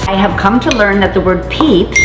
I have come to learn that the word peeps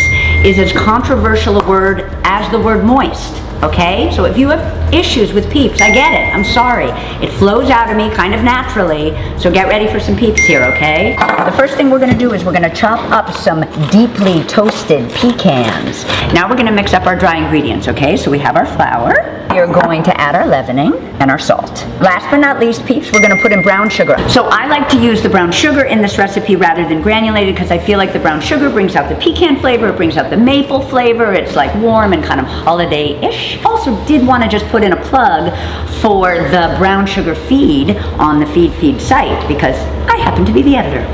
is as controversial a word as the word moist, okay? So if you have issues with peeps, I get it, I'm sorry. It flows out of me kind of naturally, so get ready for some peeps here, okay? The first thing we're gonna do is we're gonna chop up some deeply toasted pecans. Now we're gonna mix up our dry ingredients, okay? So we have our flour. We are going to add our leavening and our salt. Last but not least, peeps, we're gonna put in brown sugar. So I like to use the brown sugar in this recipe rather than granulated because I feel like the brown sugar brings out the pecan flavor, it brings out the maple flavor, it's like warm and kind of holiday-ish. Also did wanna just put in a plug for the brown sugar feed on the feed site because I happen to be the editor.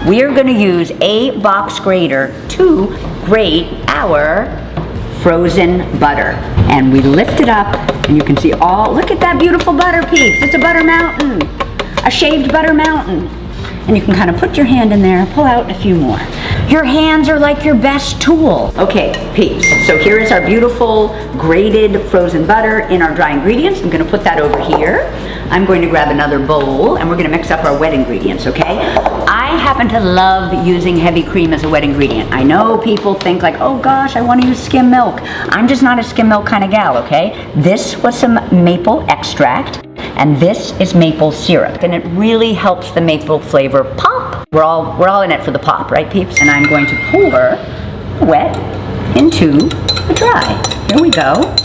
We are gonna use a box grater to grate our frozen butter. And we lift it up and you can see look at that beautiful butter, peeps. It's a butter mountain, a shaved butter mountain. And you can kind of put your hand in there, pull out a few more. Your hands are like your best tool. Okay, peeps, so here is our beautiful grated frozen butter in our dry ingredients. I'm gonna put that over here. I'm going to grab another bowl and we're gonna mix up our wet ingredients, okay? I happen to love using heavy cream as a wet ingredient. I know people think like, oh gosh, I wanna use skim milk. I'm just not a skim milk kind of gal, okay? This was some maple extract and this is maple syrup. And it really helps the maple flavor pop. We're all in it for the pop, right peeps? And I'm going to pour wet into the dry. Here we go.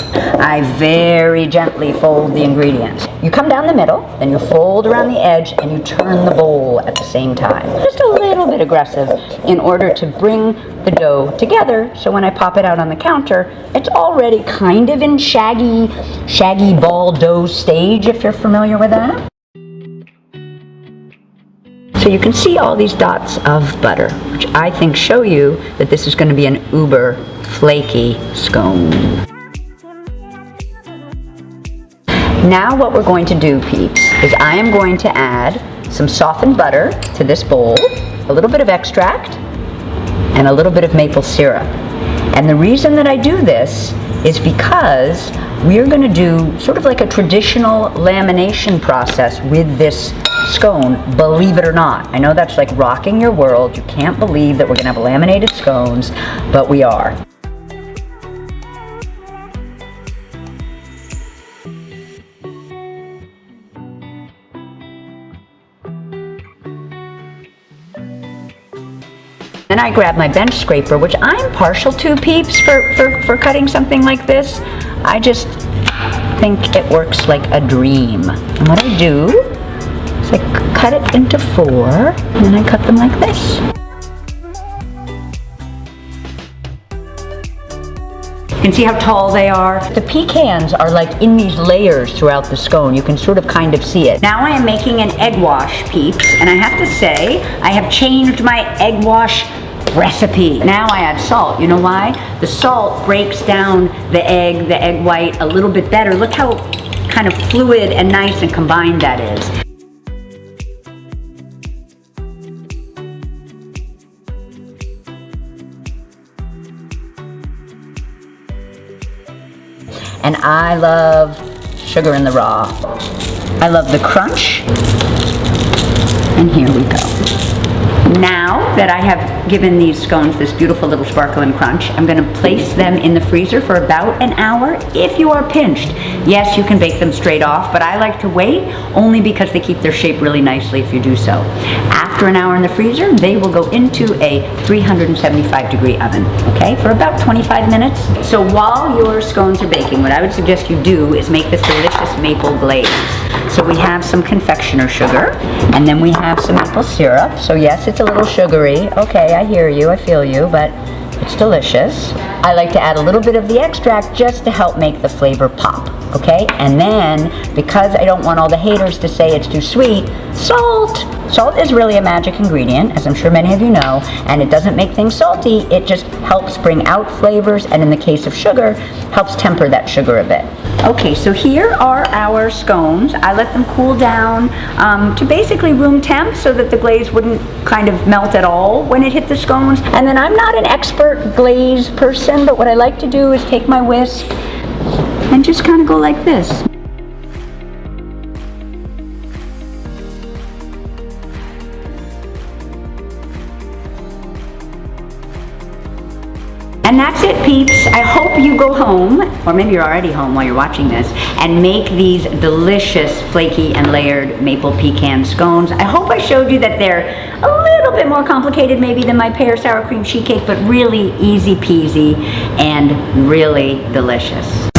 I very gently fold the ingredients. You come down the middle, then you fold around the edge, and you turn the bowl at the same time. Just a little bit aggressive in order to bring the dough together, so when I pop it out on the counter, it's already kind of in shaggy ball dough stage, if you're familiar with that. So you can see all these dots of butter, which I think show you that this is going to be an uber flaky scone. Now what we're going to do, peeps, is I am going to add some softened butter to this bowl, a little bit of extract, and a little bit of maple syrup. And the reason that I do this is because we're going to do sort of like a traditional lamination process with this scone, believe it or not. I know that's like rocking your world. You can't believe that we're going to have laminated scones, but we are. Then I grab my bench scraper, which I'm partial to, peeps, for cutting something like this. I just think it works like a dream. And what I do is I cut it into 4, and then I cut them like this. You can see how tall they are. The pecans are like in these layers throughout the scone. You can sort of kind of see it. Now I am making an egg wash, peeps, and I have to say, I have changed my egg wash recipe. Now I add salt. You know why? The salt breaks down the egg white a little bit better. Look how kind of fluid and nice and combined that is. And I love sugar in the raw. I love the crunch. And here we go. Now that I have given these scones this beautiful little sparkle and crunch, I'm going to place them in the freezer for about an hour if you are pinched. Yes, you can bake them straight off, but I like to wait only because they keep their shape really nicely if you do so. After an hour in the freezer, they will go into a 375-degree oven, okay, for about 25 minutes. So while your scones are baking, what I would suggest you do is make this delicious maple glaze. So we have some confectioner sugar, and then we have some maple syrup. So yes, it's a little sugary. Okay, I hear you, I feel you, but it's delicious. I like to add a little bit of the extract just to help make the flavor pop, okay? And then, because I don't want all the haters to say it's too sweet, salt. Salt is really a magic ingredient, as I'm sure many of you know, and it doesn't make things salty, it just helps bring out flavors, and in the case of sugar, helps temper that sugar a bit. Okay, so here are our scones. I let them cool down to basically room temp so that the glaze wouldn't kind of melt at all when it hit the scones. And then I'm not an expert glaze person, but what I like to do is take my whisk and just kind of go like this. And that's it, peeps. I hope you go home, or maybe you're already home while you're watching this, and make these delicious flaky and layered maple pecan scones. I hope I showed you that they're a little bit more complicated maybe than my pear sour cream sheet cake, but really easy peasy and really delicious.